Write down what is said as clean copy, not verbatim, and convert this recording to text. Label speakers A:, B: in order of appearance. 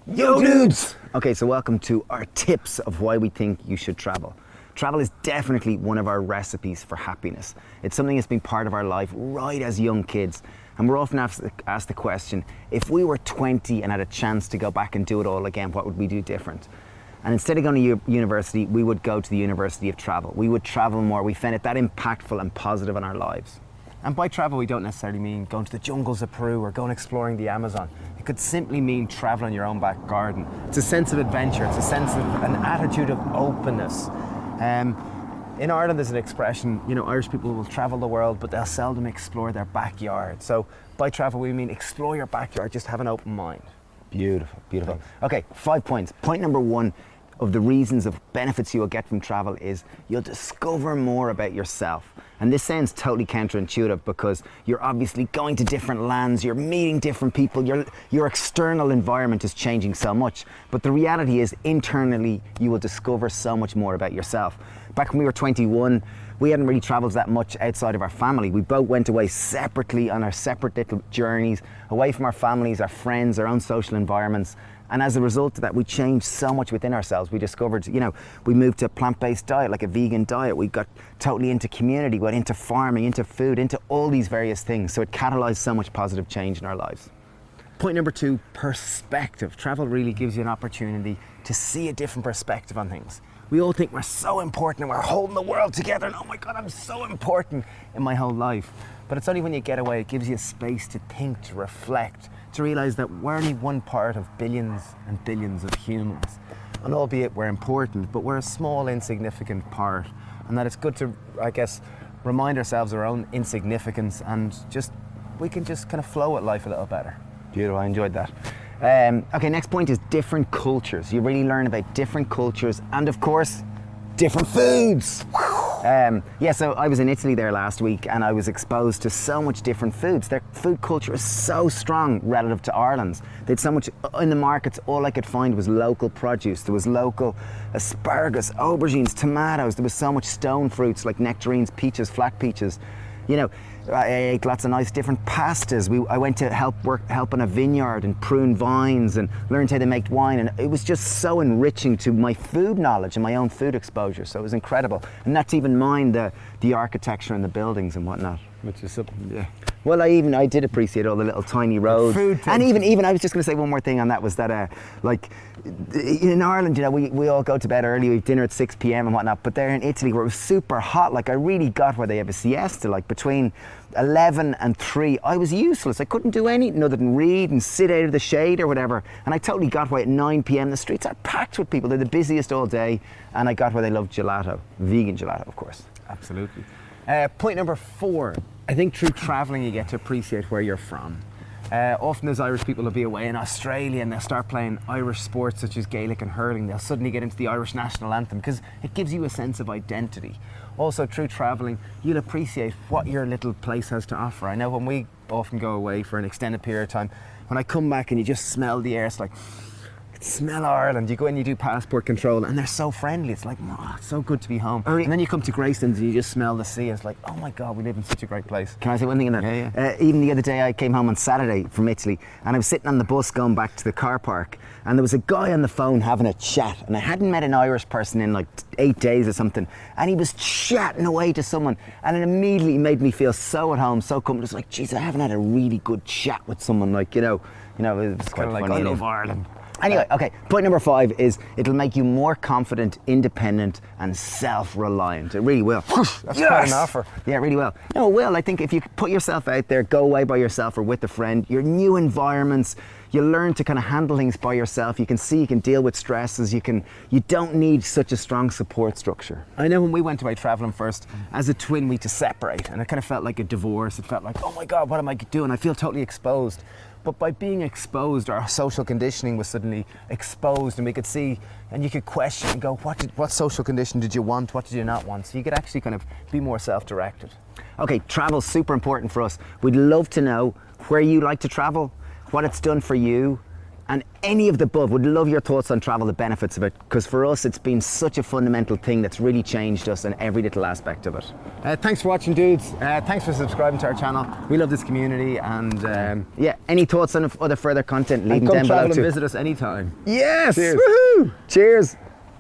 A: Yo dudes! Okay, so welcome to our tips of why we think you should travel. Travel is definitely one of our recipes for happiness. It's something that's been part of our life right as young kids. And we're often asked the question, if we were 20 and had a chance to go back and do it all again, what would we do different? And instead of going to university, we would go to the University of Travel. We would travel more. We found it that impactful and positive in our lives. And by travel, we don't necessarily mean going to the jungles of Peru or going exploring the Amazon. It could simply mean traveling your own back garden. It's a sense of adventure. It's a sense of an attitude of openness. In Ireland, there's an expression, Irish people will travel the world, but they'll seldom explore their backyard. So by travel, we mean explore your backyard, just have an open mind. Beautiful, beautiful. Okay, 5 points. Point number 1 of the reasons of benefits you will get from travel is you'll discover more about yourself. And this sounds totally counterintuitive because you're obviously going to different lands, you're meeting different people, your external environment is changing so much. But the reality is internally you will discover so much more about yourself. Back when we were 21, we hadn't really traveled that much outside of our family. We both went away separately on our separate little journeys, away from our families, our friends, our own social environments. And as a result of that, we changed so much within ourselves. We discovered, we moved to a plant-based diet, like a vegan diet. We got totally into community, went into farming, into food, into all these various things. So it catalyzed so much positive change in our lives. Point number 2, perspective. Travel really gives you an opportunity to see a different perspective on things. We all think we're so important and we're holding the world together and oh my God, I'm so important in my whole life. But it's only when you get away, it gives you a space to think, to reflect, to realize that we're only one part of billions and billions of humans. And albeit we're important, but we're a small, insignificant part. And that it's good to, remind ourselves of our own insignificance and we can just kind of flow at life a little better. Beautiful, I enjoyed that. Okay, next point is different cultures. You really learn about different cultures and of course, different foods. So I was in Italy there last week and I was exposed to so much different foods. Their food culture is so strong relative to Ireland's. They had so much in the markets, all I could find was local produce. There was local asparagus, aubergines, tomatoes. There was so much stone fruits like nectarines, peaches, flat peaches. I ate lots of nice different pastas. I went to help in a vineyard and prune vines and learned how they make wine, and it was just so enriching to my food knowledge and my own food exposure. So it was incredible, and not to even mind the architecture and the buildings and whatnot.
B: Which is something, yeah.
A: Well, I did appreciate all the little tiny roads.
B: Food
A: and even I was just going to say one more thing on that was that in Ireland, we all go to bed early, we have dinner at 6 p.m. and whatnot, but there in Italy where it was super hot, I really got where they have a siesta, between 11 and 3, I was useless. I couldn't do anything other than read and sit out of the shade or whatever. And I totally got why at 9 p.m. the streets are packed with people. They're the busiest all day. And I got why they love gelato, vegan gelato, of course.
B: Absolutely.
A: Point number 4. I think through traveling you get to appreciate where you're from. Often as Irish people will be away in Australia and they'll start playing Irish sports such as Gaelic and hurling, they'll suddenly get into the Irish national anthem because it gives you a sense of identity. Also through traveling you'll appreciate what your little place has to offer. I know when we often go away for an extended period of time, when I come back and you just smell the air, it's like, smell Ireland. You go in, you do passport control and they're so friendly. It's like, oh, it's so good to be home. And then you come to Gracelands and you just smell the sea. It's like, oh my God, we live in such a great place. Can I say one thing in that?
B: Yeah.
A: Even the other day I came home on Saturday from Italy and I was sitting on the bus going back to the car park and there was a guy on the phone having a chat and I hadn't met an Irish person in 8 days or something, and he was chatting away to someone and it immediately made me feel so at home, so comfortable. It's like, geez, I haven't had a really good chat with someone, it was quite funny.
B: I love Ireland.
A: Anyway, okay, point number 5 is it'll make you more confident, independent and self-reliant. It really will.
B: That's quite an offer.
A: Yeah, it really will. No, it will. I think if you put yourself out there, go away by yourself or with a friend, your new environments, you learn to kind of handle things by yourself. You can deal with stresses. You don't need such a strong support structure. I know when we went away traveling first, as a twin, we had to separate and it kind of felt like a divorce. It felt like, oh my God, what am I doing? I feel totally exposed. But by being exposed, our social conditioning was suddenly exposed and we could see and you could question and go, what social condition did you want? What did you not want? So you could actually kind of be more self-directed. Okay, travel's super important for us. We'd love to know where you like to travel, what it's done for you, and any of the above. Would love your thoughts on travel, the benefits of it, because for us it's been such a fundamental thing that's really changed us in every little aspect of it.
B: Thanks for watching, dudes. Thanks for subscribing to our channel. We love this community, and
A: Yeah, any thoughts on other further content, leave
B: and
A: them
B: come
A: down
B: travel
A: below
B: and
A: too.
B: visit us anytime.
A: Yes!
B: Cheers.
A: Woohoo! Cheers!